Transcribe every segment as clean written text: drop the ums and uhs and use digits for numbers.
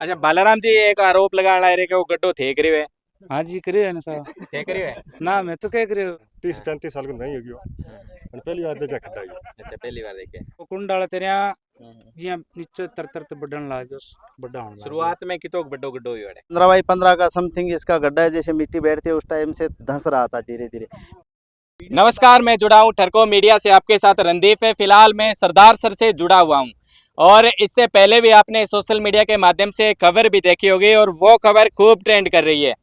अच्छा बालाराम जी एक आरोप लगा रहे कि वो गड्ढो फेंक रहे है। हाँ जी करे है ना साहब। फेंक रहे है। ना मैं तो कह रहे हो 30-35 साल की नहीं होगी वो। और पहली बार देखा खड्डा ये। अच्छा पहली बार देखे। वो कुंडाला तेरे यहाँ जिया नीचे तर तर ते बढ़न लाग गयो बड़ा होने लाग गयो। शुरुआत में कितो बड्डो गड्ढो हुई है। 15 का समथिंग इसका गड्ढा है, जैसे मिट्टी बैठती है उस टाइम से धंस रहा था धीरे धीरे। नमस्कार, मैं जुड़ा हूँ ठरको मीडिया से, आपके साथ रणदीप है। फिलहाल मैं सरदार सर से जुड़ा हुआ हूँ और इससे पहले भी आपने सोशल मीडिया के माध्यम से खबर भी देखी होगी और वो खबर खूब ट्रेंड कर रही है।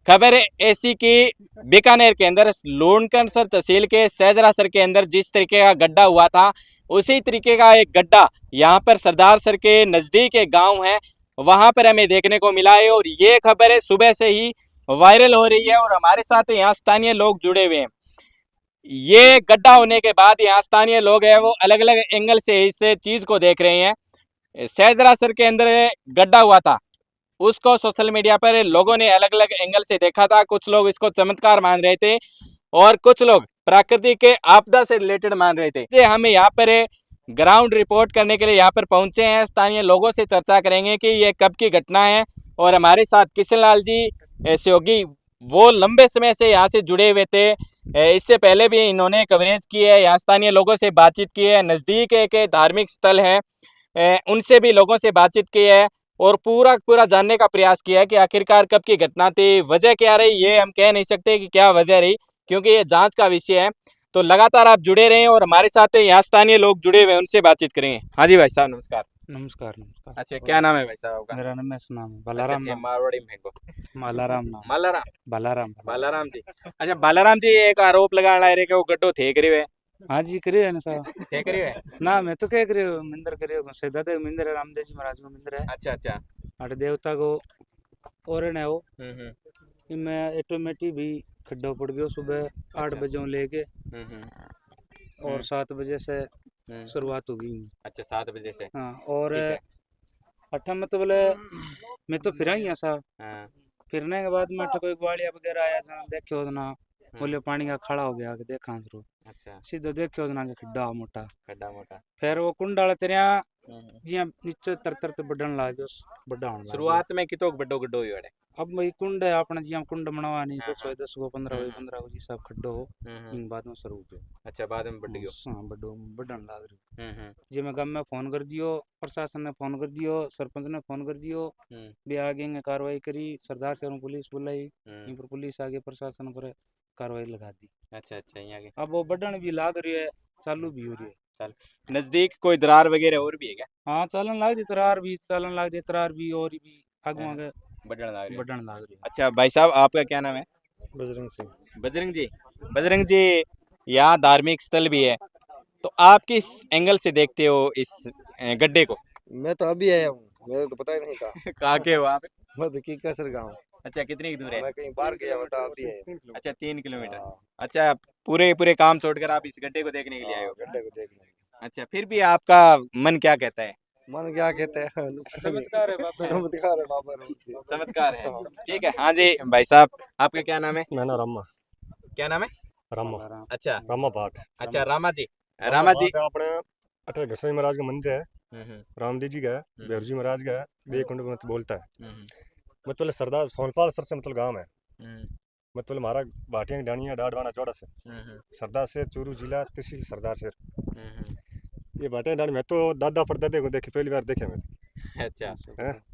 खबर ऐसी कि बीकानेर के अंदर लूणकरसर तहसील के सैजरासर के अंदर जिस तरीके का गड्ढा हुआ था उसी तरीके का एक गड्ढा यहाँ पर सरदार सर के नज़दीक एक गाँव है, वहाँ पर हमें देखने को मिला है और ये खबर सुबह से ही वायरल हो रही है और हमारे साथ यहाँ स्थानीय लोग जुड़े हुए हैं। ये गड्ढा होने के बाद यहाँ स्थानीय लोग हैं वो अलग अलग एंगल से इस चीज़ को देख रहे हैं। सैजरासर के अंदर गड्ढा हुआ था, उसको सोशल मीडिया पर लोगों ने अलग अलग एंगल से देखा था। कुछ लोग इसको चमत्कार मान रहे थे और कुछ लोग प्राकृतिक के आपदा से रिलेटेड मान रहे थे। हम यहाँ पर ग्राउंड रिपोर्ट करने के लिए यहाँ पर पहुंचे हैं, स्थानीय लोगों से चर्चा करेंगे कि ये कब की घटना है। और हमारे साथ किशन लाल जी सहयोगी, वो लंबे समय से यहाँ से जुड़े हुए थे, इससे पहले भी इन्होंने कवरेज की है, यहाँ स्थानीय लोगों से बातचीत की है, नज़दीक एक धार्मिक स्थल है, उनसे भी लोगों से बातचीत की है और पूरा जानने का प्रयास किया है कि आखिरकार कब की घटना थी, वजह क्या रही। ये हम कह नहीं सकते कि क्या वजह रही क्योंकि ये जांच का विषय है। तो लगातार आप जुड़े रहें और हमारे साथ यहाँ स्थानीय लोग जुड़े हुए हैं, उनसे बातचीत करेंगे। हाँ जी भाई साहब नमस्कार। नमस्कार नमस्कार। अच्छा क्या नाम है भाई साहब आपका? मेरा नाम ऐसा नाम है बालाराम अच्छा, नाम। मारवाड़ी में को मालाराम नाम। बालाराम बालाराम बालाराम जी। अच्छा बालाराम जी एक आरोप लगा रहे कि वो गड्ढो फेंक रहे है। हाँ जी करे है ना साहब। फेंक रहे है। ना मैं तो कह रहे हो मंदिर करे हो सैदा देव मंदिर है, रामदेव जी महाराज का मंदिर है। अच्छा अच्छा। अरे देवता को और है वो हम्म इनमें ऑटोमेटिक भी खड्डा पड़ गयो सुबह 8 बजे लेके और 7 बजे से शुरुआत हो गई। अच्छा 7 बजे से। हाँ और ठीक है। अठा में तो बोले मैं तो फिरा ही साहब। हाँ, फिरने के बाद में कोई ग्वालिया वगैरह आया था, देखो ना बोले पानी का खड़ा हो गया देखा जरूर। अच्छा सीधो देखो ना खड्डा मोटा। खड्डा मोटा। फिर वो कुंडाला तेरे जिया नीचे तर तर ते बढ़न लाग गयो बड़ा होने लाग गयो। शुरुआत में कितो बड्डो गड्डो हुई है। अब भाई कुंड है अपना जिया कुंड बनवा नहीं हाँ, 10 को 15 को जी सब खड्डो हो इन बाद में शुरू हो गयो। अच्छा बाद में बढ़ गयो। हां बड्डो बढ़न लाग रही। जी मैं गांव में फोन कर दियो, प्रशासन ने फोन कर दियो, सरपंच ने फोन कर दियो, भी आगे ने कार्रवाई करी, सरदार से पुलिस बुलाई, इन पर पुलिस आगे प्रशासन पर कार्रवाई लगा दी। अच्छा अच्छा यहाँ के अब वो बढ़न भी लाग रही है, चालू भी हो रही है। चल नजदीक कोई दरार वगैरह और भी है क्या? हाँ चालन लाग रही तरार भी, चालन लाग रही तरार भी और भी आगे आगे बढ़न लाग रही है। बढ़न लाग रही है। अच्छा भाई साहब आपका क्या नाम है? बजरंग सिंह। बजरंग जी यहाँ धार्मिक स्थल भी है, तो आप किस एंगल से देखते हो इस गड्ढे को? मैं तो अभी आया हूँ, मेरे को तो पता ही नहीं था। कहाँ के हो आप? मैं तो की कसर गाँव। अच्छा कितनी दूर है? मैं कहीं बाहर गया बता अभी आया हूँ। अच्छा 3 किलोमीटर। हाँ, अच्छा पूरे काम छोड़कर आप इस गड्ढे को देखने के लिए आए हो? गड्ढे को देखने। अच्छा फिर भी आपका मन क्या कहता है? मन क्या कहते हैं चमत्कार है बाबा। चमत्कार है बाबा। चमत्कार है। ठीक है। हाँ जी भाई साहब आपका क्या नाम है? मैं ना रामा। क्या नाम है? रामा। अच्छा रामा भाट। अच्छा रामा जी। रामा जी अपने अठे घसई महाराज का मंदिर है, हम्म, रामदेव जी का है, बेरू जी महाराज का है, बेकुंड में मतलब बोलता है। हम्म, मतलब सरदार सोनपाल सर से मतलब गांव है। हम्म, मतलब हमारा भाटिया डानिया डाडवाना चौड़ा से हम्म, सरदार से चूरू जिला तहसील सरदार से हम्म, ये भाटिया डानी मैं तो दादा परदादे को देखे पहली बार देखे मैं। अच्छा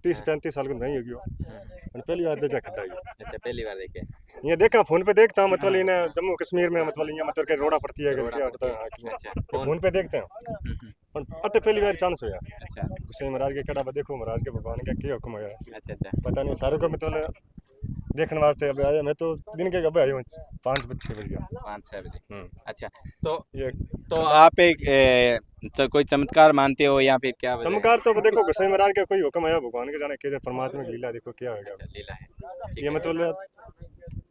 30-35 साल की नहीं होगी वो। हम्म, और पहली बार देखा खड्डा ये। अच्छा पहली बार देखे। ये देखा फोन पे देखता हूँ मतलब इन्हें जम्मू कश्मीर में मतलब यहाँ मतलब के रोड़ा पड़ती है रोड़ा क्या पड़ती है। पता है। अच्छा फोन पे देखते हैं पर अटे पहली बार चांस होया। अच्छा हुसैन महाराज के कड़ा देखो महाराज के भगवान का क्या हुक्म है अच्छा अच्छा पता नहीं सारों को मतलब देखने वास्ते अब आया। मैं तो दिन के कब आया हूँ 5-6 बज गया। 5-6 बजे। हम्म। अच्छा तो ये आप एक कोई चमत्कार मानते हो या फिर क्या वजह है? चमत्कार तो देखो हुसैन महाराज का कोई हुक्म आया भगवान के जाने के परमात्मा की लीला देखो क्या होगा। अच्छा लीला है। ठीक ये है। मतलब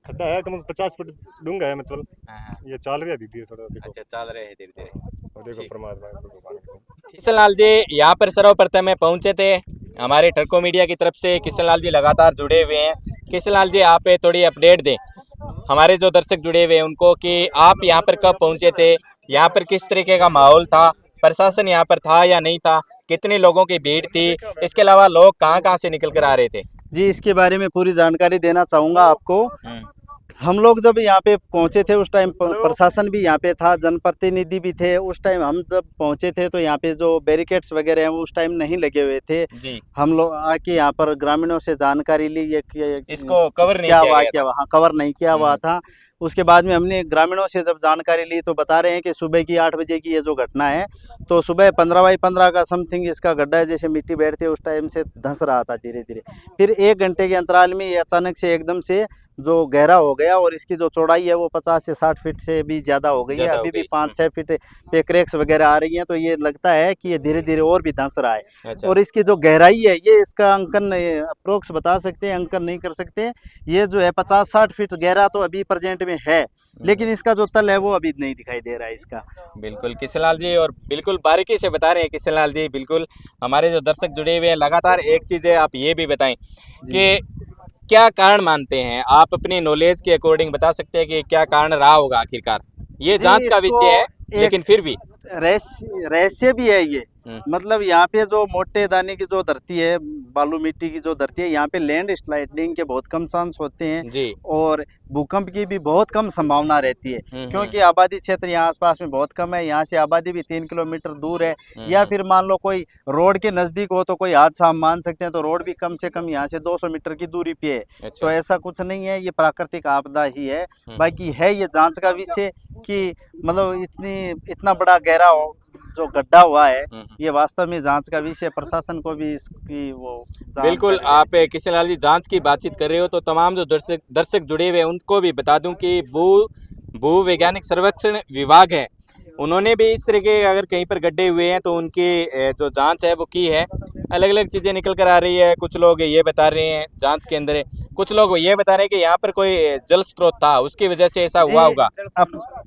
खड्डा है कम 50 फुट डूंगा है मतलब हाँ, हाँ। ये चाल रही है धीरे थोड़ा देखो। अच्छा चल रहे हैं धीरे धीरे। और देखो ठीक। परमात्मा के भगवान के। किशन लाल जी यहाँ पर सर्वप्रथम में पहुंचे थे, हमारे ठरको मीडिया की तरफ से किशन लाल जी लगातार जुड़े हुए हैं। किशन लाल जी आप थोड़ी अपडेट दें हमारे जो दर्शक जुड़े हुए हैं उनको कि आप यहाँ पर कब पहुंचे थे, यहाँ पर किस तरीके का माहौल था, प्रशासन यहाँ पर था या नहीं था, कितने लोगों की भीड़ थी, इसके अलावा लोग कहाँ कहाँ से निकल कर आ रहे थे? जी, इसके बारे में पूरी जानकारी देना चाहूँगा आपको। हम लोग जब यहाँ पे पहुँचे थे उस टाइम प्रशासन भी यहाँ पे था, जनप्रतिनिधि भी थे। उस टाइम हम जब पहुँचे थे तो यहाँ पे जो बैरिकेड्स वगैरह हैं वो उस टाइम नहीं लगे हुए थे जी। हम लोग आके यहाँ पर ग्रामीणों से जानकारी ली ये इसको कवर नहीं क्या किया हुआ, गया क्या था। हाँ कवर नहीं किया हुआ था। उसके बाद में हमने ग्रामीणों से जब जानकारी ली तो बता रहे हैं कि सुबह की 8 बजे की ये जो घटना है, तो सुबह 15 बाई 15 का समथिंग इसका गड्ढा है, जैसे मिट्टी बैठती है उस टाइम से धंस रहा था धीरे धीरे। फिर 1 घंटे के अंतराल में ये अचानक से एकदम से जो गहरा हो गया और इसकी जो चौड़ाई है वो 50 से 60 फीट से भी ज़्यादा हो गई है। ज़्यादा हो अभी भी गई। 5-6 फीट पे क्रैक्स वगैरह आ रही हैं, तो ये लगता है कि ये धीरे धीरे और भी धंस रहा है। अच्छा। और इसकी जो गहराई है ये इसका अंकन अप्रोक्स बता सकते हैं, अंकन नहीं कर सकते। ये जो है 50-60 फीट गहरा तो अभी प्रेजेंट में है, लेकिन इसका जो तल है वो अभी नहीं दिखाई दे रहा है इसका। बिल्कुल किशनलाल जी, और बिल्कुल बारीकी से बता रहे हैं किशनलाल जी। बिल्कुल हमारे जो दर्शक जुड़े हुए हैं लगातार, एक चीज़ है आप ये भी बताएं कि क्या कारण मानते हैं आप, अपनी नॉलेज के अकॉर्डिंग बता सकते हैं कि क्या कारण रहा होगा आखिरकार? ये जी, जांच का विषय है, लेकिन फिर भी रहस्य भी है ये। मतलब यहाँ पे जो मोटे दाने की जो धरती है, बालू मिट्टी की जो धरती है, यहाँ पे लैंड स्लाइडिंग के बहुत कम चांस होते हैं जी। और भूकंप की भी बहुत कम संभावना रहती है, क्योंकि आबादी क्षेत्र यहाँ आसपास में बहुत कम है। यहाँ से आबादी भी 3 किलोमीटर दूर है, या फिर मान लो कोई रोड के नज़दीक हो तो कोई हादसा हम मान सकते हैं, तो रोड भी कम से कम यहाँ से 200 मीटर की दूरी पे है। अच्छा। तो ऐसा कुछ नहीं है, ये प्राकृतिक आपदा ही है। बाकी है ये जांच का विषय कि मतलब इतना बड़ा गहरा जो गड्ढा हुआ है, ये वास्तव में जांच का विषय। प्रशासन को भी इसकी वो बिल्कुल आप किशनलाल जी जांच की बातचीत कर रहे हो, तो तमाम जो दर्शक जुड़े हुए हैं उनको भी बता दूं कि भू वैज्ञानिक सर्वेक्षण विभाग है, उन्होंने भी इस तरह के अगर कहीं पर गड्ढे हुए हैं तो उनकी जो जांच है वो की है। अलग अलग चीज़ें निकल कर आ रही है। कुछ लोग ये बता रहे हैं जांच के अंदर, कुछ लोग ये बता रहे हैं कि यहाँ पर कोई जल स्रोत था, उसकी वजह से ऐसा हुआ होगा।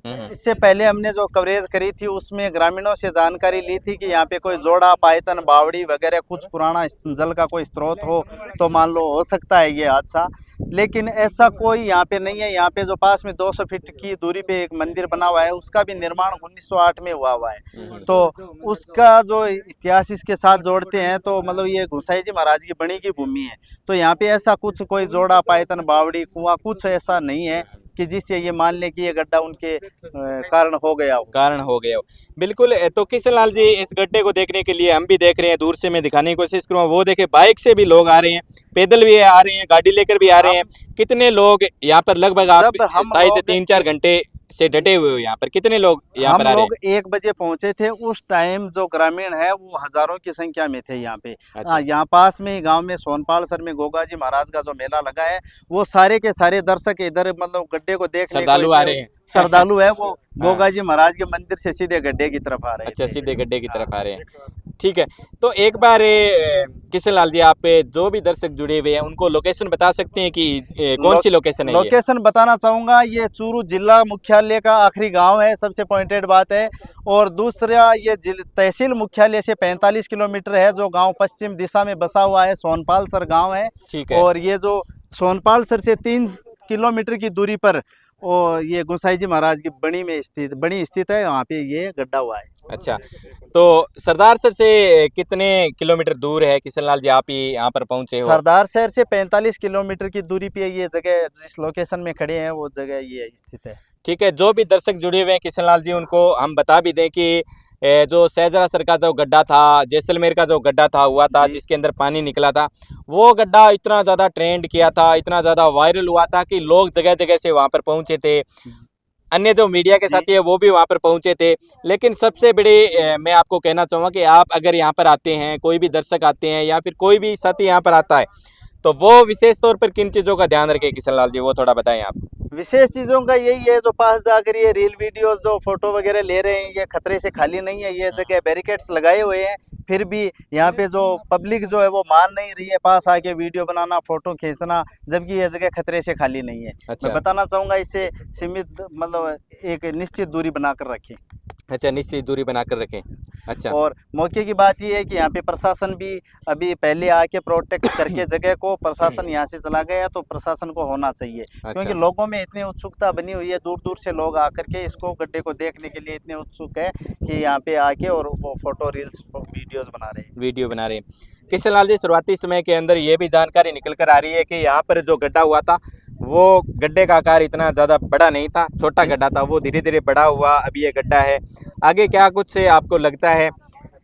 इससे पहले हमने जो कवरेज करी थी उसमें ग्रामीणों से जानकारी ली थी कि यहाँ पे कोई जोड़ा, पायतन, बावड़ी वगैरह कुछ पुराना जल का कोई स्रोत हो तो मान लो हो सकता है ये हादसा, लेकिन ऐसा कोई यहाँ पे नहीं है। यहाँ पे जो पास में 200 फीट की दूरी पे एक मंदिर बना हुआ है, उसका भी निर्माण 1908 में हुआ है। तो उसका जो इतिहास इसके साथ जोड़ते हैं तो मतलब ये गोसाई जी महाराज की बणी की भूमि है। तो यहाँ पे ऐसा कुछ कोई जोड़ा, पायतन, बावड़ी, कुआं कुछ ऐसा नहीं है कि जिससे ये मान लें कि ये गड्ढा उनके कारण हो गया हो। बिल्कुल। तो किशनलाल जी, इस गड्ढे को देखने के लिए हम भी देख रहे हैं, दूर से मैं दिखाने की कोशिश करूँगा। वो देखे बाइक से भी लोग आ रहे हैं, पैदल भी आ रहे हैं, गाड़ी लेकर भी आ रहे हैं। कितने लोग यहाँ पर लगभग आप शायद 3-4 घंटे से डटे हुए हो, यहाँ पर कितने लोग यहाँ पर आ रहे हैं? हम लोग 1 बजे पहुंचे थे। उस टाइम जो ग्रामीण है वो हजारों की संख्या में थे यहाँ पे। अच्छा। यहाँ पास में गांव में सोनपाल सर में गोगा जी महाराज का जो मेला लगा है, वो सारे के सारे दर्शक इधर मतलब गड्ढे को देखने श्रद्धालु आ रहे हैं। श्रद्धालु है वो गोगा जी महाराज के मंदिर से सीधे गड्ढे की तरफ आ रहे हैं। अच्छा, सीधे गड्ढे की तरफ आ रहे हैं। ठीक है, तो एक बार किशनलाल जी, आप जो भी दर्शक जुड़े हुए हैं उनको लोकेशन बता सकते हैं कि कौन सी लोकेशन है? लोकेशन बताना चाहूँगा, ये चूरू जिला मुख्यालय का आखिरी गांव है, सबसे पॉइंटेड बात है। और दूसरा ये तहसील मुख्यालय से 45 किलोमीटर है, जो गांव पश्चिम दिशा में बसा हुआ है, सोनपाल सर गांव है। ठीक है। और ये जो सोनपाल सर से 3 किलोमीटर की दूरी पर और ये गोसाई जी महाराज की बणी स्थित है, वहाँ पे ये गड्ढा हुआ है। अच्छा, तो सरदार सर से कितने किलोमीटर दूर है किशनलाल जी, आप ही यहाँ पर पहुँचे हो? सरदार शहर से 45 किलोमीटर की दूरी पे ये जगह, जिस लोकेशन में खड़े हैं वो जगह ये स्थित है। ठीक है, जो भी दर्शक जुड़े हुए हैं किशनलाल जी, उनको हम बता भी दें कि जो सहजरा सर का जो गड्ढा था, जैसलमेर का जो गड्ढा था हुआ था, जिसके अंदर पानी निकला था, वो गड्ढा इतना ज़्यादा ट्रेंड किया था, इतना ज़्यादा वायरल हुआ था कि लोग जगह जगह से वहाँ पर पहुँचे थे। अन्य जो मीडिया के साथी है वो भी वहाँ पर पहुँचे थे। लेकिन सबसे बड़ी मैं आपको कहना चाहूँगा कि आप अगर यहाँ पर आते हैं, कोई भी दर्शक आते हैं या फिर कोई भी साथी यहाँ पर आता है, तो वो विशेष तौर पर किन चीज़ों का ध्यान रखें किशनलाल जी, वो थोड़ा बताएं आप। विशेष चीज़ों का यही है, जो पास जाकर ये रील वीडियोस जो फोटो वगैरह ले रहे हैं, ये खतरे से खाली नहीं है। ये जगह बैरिकेड्स लगाए हुए हैं, फिर भी यहाँ पे जो पब्लिक जो है वो मान नहीं रही है पास आके वीडियो बनाना, फोटो खींचना, जबकि ये जगह खतरे से खाली नहीं है। अच्छा। मैं बताना चाहूँगा, इससे सीमित मतलब एक निश्चित दूरी बनाकर रखें। अच्छा, निश्चित दूरी बनाकर रखें। अच्छा। और मौके की बात ये है कि यहाँ पे प्रशासन भी अभी पहले आके प्रोटेक्ट करके जगह को प्रशासन यहाँ से चला गया, तो प्रशासन को होना चाहिए, क्योंकि अच्छा। लोगों में इतनी उत्सुकता बनी हुई है, दूर दूर से लोग आकर के इसको गड्ढे को देखने के लिए इतने उत्सुक है कि यहाँ पे आके और वो फोटो रील्स वीडियोस बना रहे हैं। वीडियो बना रहे हैं। किशन लाल जी, शुरुआती समय के अंदर ये भी जानकारी निकल कर आ रही है कि यहाँ पर जो गड्ढा हुआ था वो गड्ढे का आकार इतना ज़्यादा बड़ा नहीं था, छोटा गड्ढा था, वो धीरे धीरे बड़ा हुआ, अभी ये गड्ढा है। आगे क्या कुछ से आपको लगता है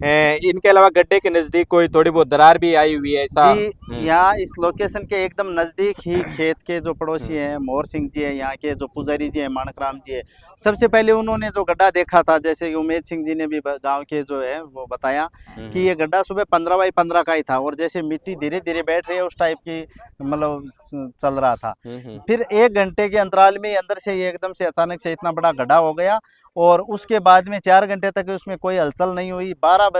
इनके अलावा गड्ढे के नज़दीक कोई थोड़ी बहुत दरार भी आई हुई है ऐसा? जी, यहाँ इस लोकेशन के एकदम नज़दीक ही खेत के जो पड़ोसी हैं, मोहर सिंह जी है, यहाँ के जो पुजारी जी हैं, माणक राम जी है, सबसे पहले उन्होंने जो गड्ढा देखा था, जैसे कि उमेश सिंह जी ने भी गांव के जो है वो बताया कि ये गड्ढा सुबह 15 बाई 15 का ही था, और जैसे मिट्टी धीरे धीरे बैठ रही है उस टाइप की मतलब चल रहा था। फिर 1 घंटे के अंतराल में अंदर से ये एकदम से अचानक से इतना बड़ा गड्ढा हो गया, और उसके बाद में 4 घंटे तक उसमें कोई हलचल नहीं हुई। 12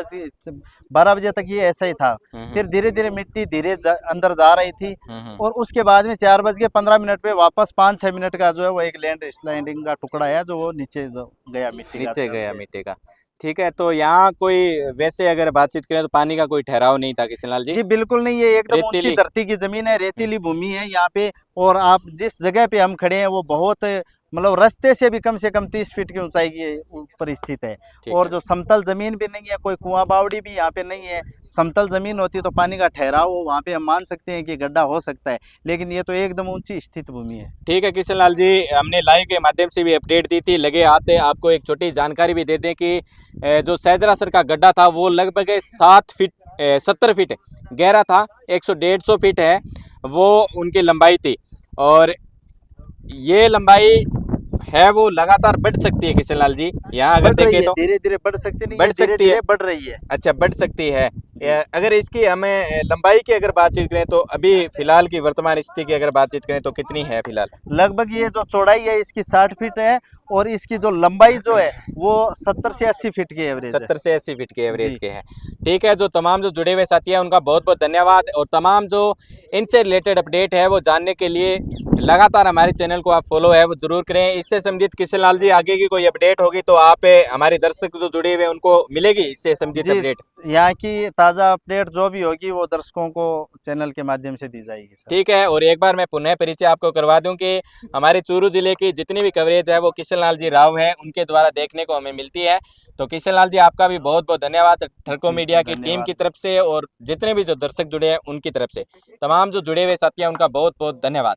बजे तक ये ऐसा ही था। फिर धीरे धीरे मिट्टी अंदर जा रही थी, और उसके बाद में 4:15 पे वापस 5-6 मिनट का जो है वो एक लैंड स्लाइडिंग का टुकड़ा है जो वो नीचे गया, नीचे गया मिट्टी का। ठीक है, तो यहाँ कोई वैसे अगर बातचीत करें तो पानी का कोई ठहराव नहीं था किशन लाल जी? जी बिल्कुल नहीं, ये एकदम ऊंची रेतीली धरती की जमीन है, रेतीली भूमि है यहाँ पे, और आप जिस जगह पे हम खड़े हैं वो बहुत मतलब रास्ते से भी कम से कम 30 फीट की ऊंचाई के ऊपर स्थित है। और जो समतल जमीन भी नहीं है, कोई कुआं बावड़ी भी यहाँ पे नहीं है। समतल जमीन होती तो पानी का ठहराव हो, वहाँ पे हम मान सकते हैं कि गड्ढा हो सकता है, लेकिन ये तो एकदम ऊंची स्थित भूमि है। ठीक है किशन लाल जी, हमने लाइव के माध्यम से भी अपडेट दी थी, लगे आते आपको एक छोटी जानकारी भी दे दें कि जो सैजरासर का गड्ढा था वो लगभग 70 फीट गहरा था, 100-150 फीट है वो उनकी लंबाई थी, और ये लंबाई है वो लगातार बढ़ सकती है किशन लाल जी। यहाँ अगर देखें तो धीरे धीरे बढ़ सकती नहीं, बढ़ सकती है, बढ़ रही है। अच्छा, बढ़ सकती है। अगर इसकी हमें लंबाई की अगर बातचीत करें तो अभी फिलहाल की वर्तमान स्थिति की अगर बातचीत करें तो कितनी है फिलहाल? लगभग ये जो चौड़ाई है इसकी 60 फीट है, और इसकी जो लंबाई जो है वो 70 से 80 फीट की एवरेज है। 70 से 80 फीट के एवरेज के है। ठीक है, जो तमाम जो जुड़े हुए साथी हैं उनका बहुत बहुत धन्यवाद, और तमाम जो इनसे रिलेटेड अपडेट है वो जानने के लिए लगातार हमारे चैनल को आप फॉलो है वो जरूर करें। इससे संबंधित किशन लाल जी आगे की कोई अपडेट होगी तो आप हमारे दर्शक जो जुड़े हुए उनको मिलेगी इससे संबंधित अपडेट? यहाँ की ताज़ा अपडेट जो भी होगी वो दर्शकों को चैनल के माध्यम से दी जाएगी सर। ठीक है, और एक बार मैं पुनः परिचय आपको करवा दूं कि हमारे चूरू जिले की जितनी भी कवरेज है वो किशन लाल जी राव है उनके द्वारा देखने को हमें मिलती है। तो किशन लाल जी आपका भी बहुत बहुत धन्यवाद ठरको मीडिया की टीम की तरफ से, और जितने भी जो दर्शक जुड़े हैं उनकी तरफ से, तमाम जो जुड़े हुए साथी हैं उनका बहुत बहुत धन्यवाद।